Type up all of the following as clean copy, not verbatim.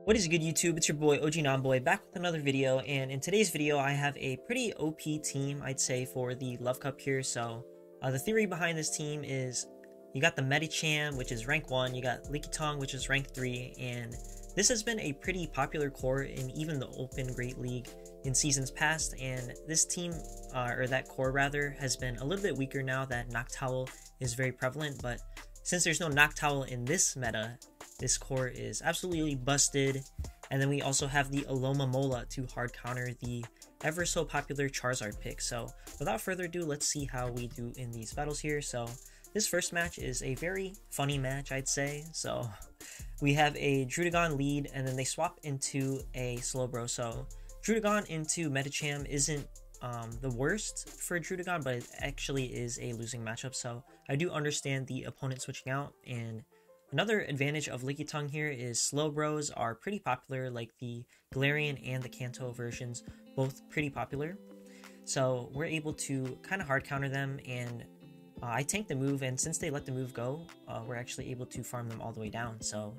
What is good, YouTube? It's your boy OG Nonboy back with another video, and in today's video I have a pretty OP team, I'd say, for the Love Cup here. So the theory behind this team is you got the Medicham, which is rank 1, you got Lickitung, which is rank 3, and this has been a pretty popular core in even the Open Great League in seasons past, and this team, or that core rather, has been a little bit weaker now that Noctowl is very prevalent, but since there's no Noctowl in this meta, this core is absolutely busted. And then we also have the Alomomola to hard counter the ever so popular Charizard pick. So without further ado, let's see how we do in these battles here. So this first match is a very funny match, I'd say. So we have a Druddigon lead, and then they swap into a Slowbro. So Druddigon into Medicham isn't the worst for Druddigon, but it actually is a losing matchup. So I do understand the opponent switching out. And another advantage of Lickitung here is Slowbros are pretty popular, like the Galarian and the Kanto versions, both pretty popular. So we're able to kind of hard counter them, and I tanked the move, and since they let the move go, we're actually able to farm them all the way down. So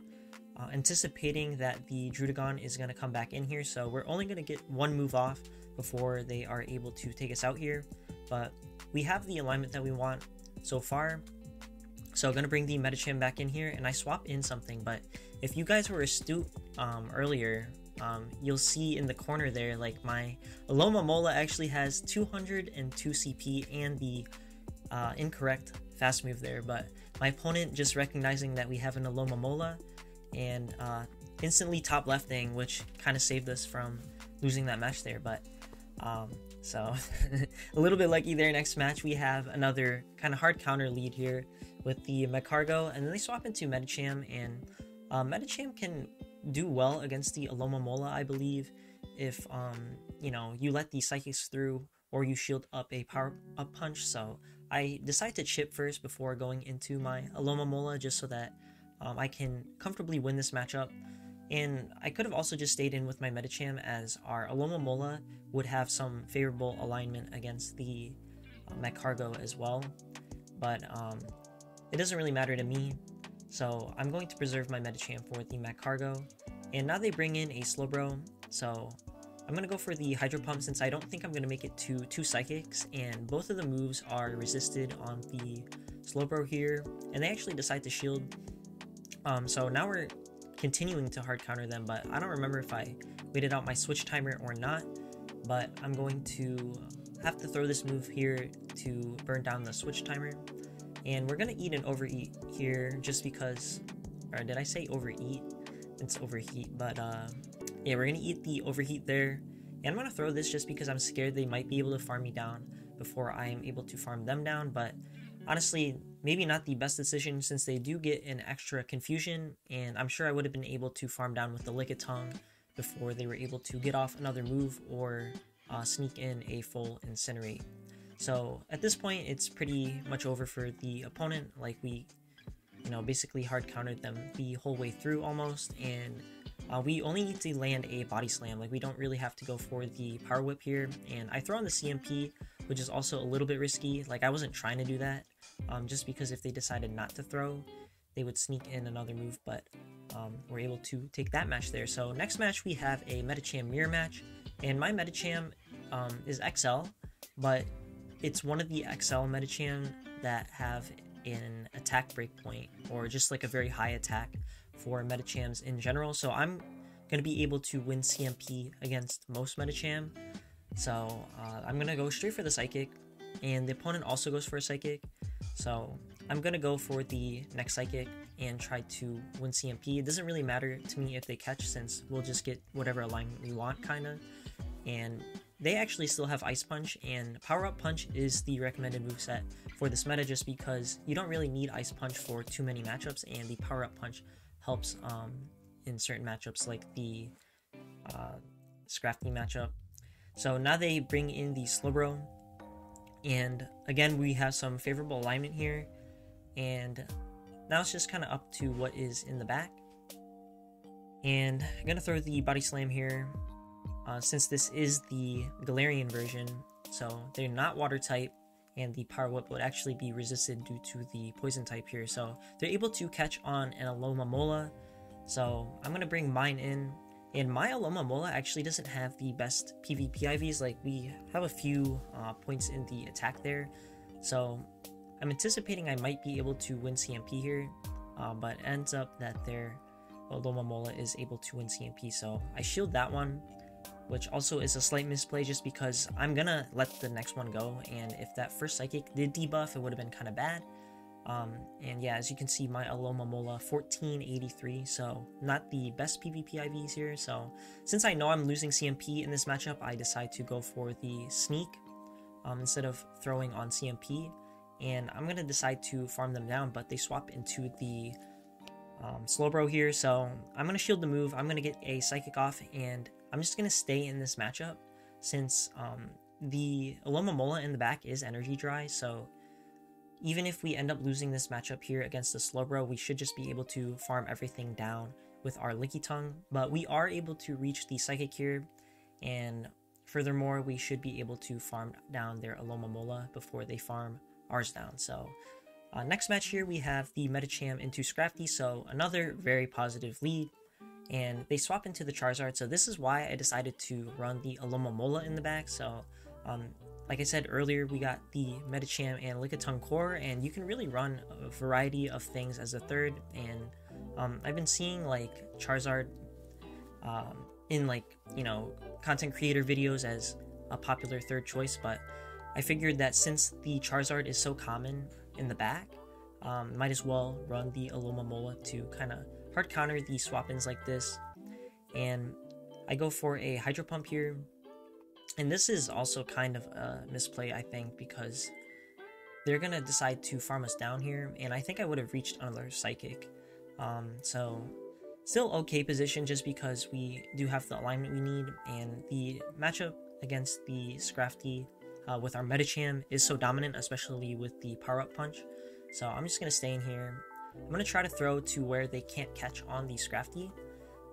anticipating that the Druddigon is going to come back in here, so we're only going to get one move off before they are able to take us out here. But we have the alignment that we want so far. So I'm going to bring the Medicham back in here, and I swap in something, but if you guys were astute earlier, you'll see in the corner there, like, my Alomomola actually has 202 CP and the incorrect fast move there, but my opponent, just recognizing that we have an Alomomola, and instantly top lefting, which kind of saved us from losing that match there. But so a little bit lucky there. Next match we have another kind of hard counter lead here with the Magcargo, and then they swap into Medicham, and Medicham can do well against the Alomomola, I believe, if you know, you let the Psychics through or you shield up a power up punch. So I decided to chip first before going into my Alomomola, just so that I can comfortably win this matchup. And I could have also just stayed in with my Medicham, as our Alomomola would have some favorable alignment against the Magcargo as well, but it doesn't really matter to me, so I'm going to preserve my Medicham for the Magcargo. And now they bring in a Slowbro, so I'm going to go for the Hydro Pump, since I don't think I'm going to make it to 2 Psychics, and both of the moves are resisted on the Slowbro here, and they actually decide to shield. So now we're continuing to hard counter them, but I don't remember if I waited out my switch timer or not, but I'm going to have to throw this move here to burn down the switch timer. And we're gonna eat an overeat here, just because, or did I say overeat? It's overheat, but yeah, we're gonna eat the overheat there. And I'm gonna throw this just because I'm scared they might be able to farm me down before I am able to farm them down. But honestly, maybe not the best decision, since they do get an extra confusion, and I'm sure I would have been able to farm down with the Lickitung before they were able to get off another move or sneak in a full Incinerate. So at this point, it's pretty much over for the opponent. Like, we, you know, basically hard countered them the whole way through almost, and we only need to land a Body Slam. Like, we don't really have to go for the Power Whip here. And I throw on the CMP, which is also a little bit risky. Like, I wasn't trying to do that, just because if they decided not to throw, they would sneak in another move, but we're able to take that match there. So next match we have a Medicham mirror match, and my Medicham is XL, but it's one of the XL Medicham that have an attack breakpoint, or just like a very high attack for Medichams in general. So I'm going to be able to win CMP against most Medicham. So I'm going to go straight for the Psychic, and the opponent also goes for a Psychic. So I'm going to go for the next Psychic and try to win CMP. It doesn't really matter to me if they catch, since we'll just get whatever alignment we want, kind of. And they actually still have Ice Punch, and Power Up Punch is the recommended moveset for this meta, just because you don't really need Ice Punch for too many matchups, and the Power Up Punch helps in certain matchups, like the Scrafty matchup. So now they bring in the Slowbro, and again we have some favorable alignment here, and now it's just kind of up to what is in the back. And I'm gonna throw the Body Slam here, since this is the Galarian version, so they're not water type, and the Power Whip would actually be resisted due to the poison type here. So they're able to catch on an Alomomola, So I'm going to bring mine in. And my Alomomola actually doesn't have the best PvP IVs. Like, we have a few points in the attack there. So I'm anticipating I might be able to win CMP here. But ends up that their Alomomola is able to win CMP. So I shield that one, which also is a slight misplay just because I'm going to let the next one go. And if that first Psychic did debuff, it would have been kind of bad. And yeah, as you can see, my Alomomola 1483, so not the best PvP IVs here. So since I know I'm losing CMP in this matchup, I decide to go for the sneak instead of throwing on CMP, and I'm gonna decide to farm them down, but they swap into the Slowbro here, so I'm gonna shield the move. I'm gonna get a Psychic off, and I'm just gonna stay in this matchup since the Alomomola in the back is energy dry, so even if we end up losing this matchup here against the Slowbro, we should just be able to farm everything down with our Lickitung. But we are able to reach the Psychic here, and furthermore, we should be able to farm down their Alomomola before they farm ours down. So next match here, we have the Medicham into Scrafty, so another very positive lead. And they swap into the Charizard, so this is why I decided to run the Alomomola in the back. So like I said earlier, we got the Medicham and Lickitung core, and you can really run a variety of things as a third. And I've been seeing like Charizard in like, you know, content creator videos as a popular third choice, but I figured that since the Charizard is so common in the back, might as well run the Alomomola to kind of hard counter the swap-ins like this. And I go for a Hydro Pump here. And this is also kind of a misplay, I think, because they're going to decide to farm us down here, and I think I would have reached another Psychic. So, still okay position just because we do have the alignment we need, and the matchup against the Scrafty with our Medicham is so dominant, especially with the Power-Up Punch. So I'm just going to stay in here. I'm going to try to throw to where they can't catch on the Scrafty.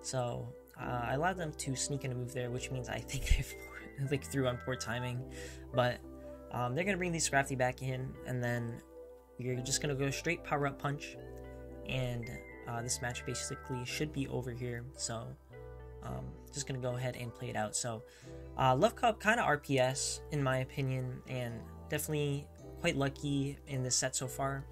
So I allowed them to sneak in a move there, which means I think I've like threw on poor timing, but they're gonna bring the Scrafty back in, and then we're just gonna go straight Power Up Punch, and this match basically should be over here. So just gonna go ahead and play it out. So Love Cup kind of RPS in my opinion, and definitely quite lucky in this set so far.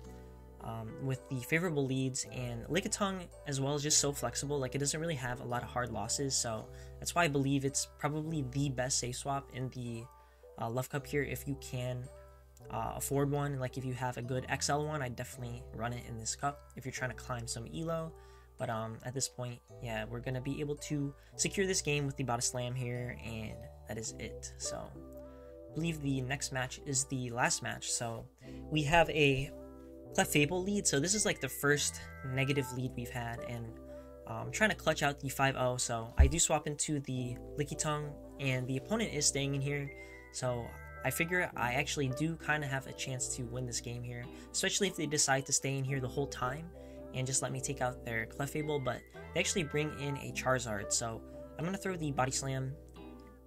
With the favorable leads, and Lickitung as well is just so flexible. Like, it doesn't really have a lot of hard losses, so that's why I believe it's probably the best safe swap in the Love Cup here if you can afford one. Like, if you have a good XL one, I'd definitely run it in this cup if you're trying to climb some elo. But at this point, yeah, we're gonna be able to secure this game with the Body Slam here, and that is it. So I believe the next match is the last match. So we have a Clefable lead, so this is like the first negative lead we've had, and I'm trying to clutch out the 5-0, so I do swap into the Lickitung, and the opponent is staying in here, so I figure I actually do kind of have a chance to win this game here, especially if they decide to stay in here the whole time and just let me take out their Clefable. But they actually bring in a Charizard, so I'm going to throw the Body Slam,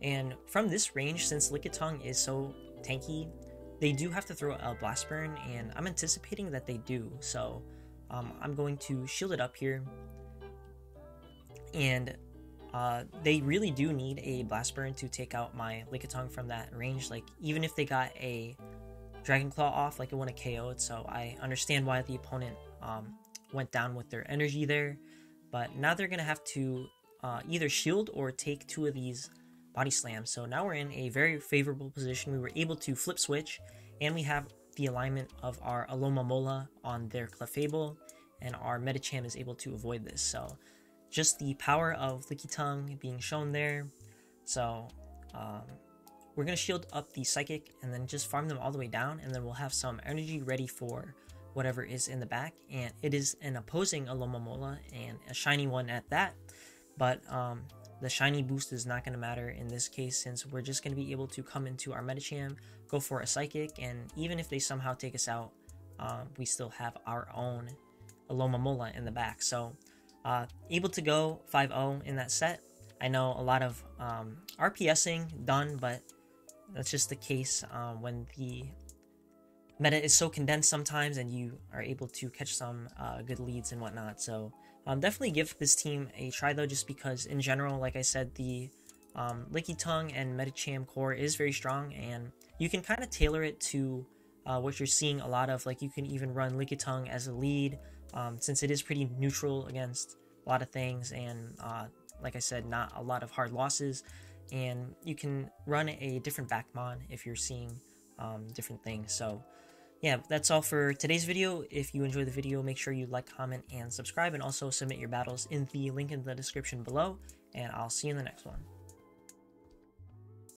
and from this range, since Lickitung is so tanky, they do have to throw a Blast Burn, and I'm anticipating that they do, so I'm going to shield it up here. And they really do need a Blast Burn to take out my Lickitung from that range. Like, even if they got a Dragon Claw off, like, it wouldn't KO it, so I understand why the opponent went down with their energy there. But now they're going to have to either shield or take two of these Body Slam. So now we're in a very favorable position. We were able to flip switch, and we have the alignment of our Alomomola on their Clefable, and our Medicham is able to avoid this. So just the power of Lickitung being shown there. So we're going to shield up the Psychic and then just farm them all the way down, and then we'll have some energy ready for whatever is in the back. And it is an opposing Alomomola, and a shiny one at that. But the shiny boost is not going to matter in this case, since we're just going to be able to come into our Medicham, go for a Psychic, and even if they somehow take us out, we still have our own Alomomola in the back. So able to go 5-0 in that set. I know a lot of RPSing done, but that's just the case when the meta is so condensed sometimes, and you are able to catch some good leads and whatnot. So Definitely give this team a try though, just because in general, like I said, the Lickitung and Medicham core is very strong, and you can kind of tailor it to what you're seeing a lot of. Like you can even run Lickitung as a lead, since it is pretty neutral against a lot of things, and like I said, not a lot of hard losses. And you can run a different backmon if you're seeing different things. So yeah, that's all for today's video. If you enjoyed the video, make sure you like, comment, and subscribe, and also submit your battles in the link in the description below, and I'll see you in the next one.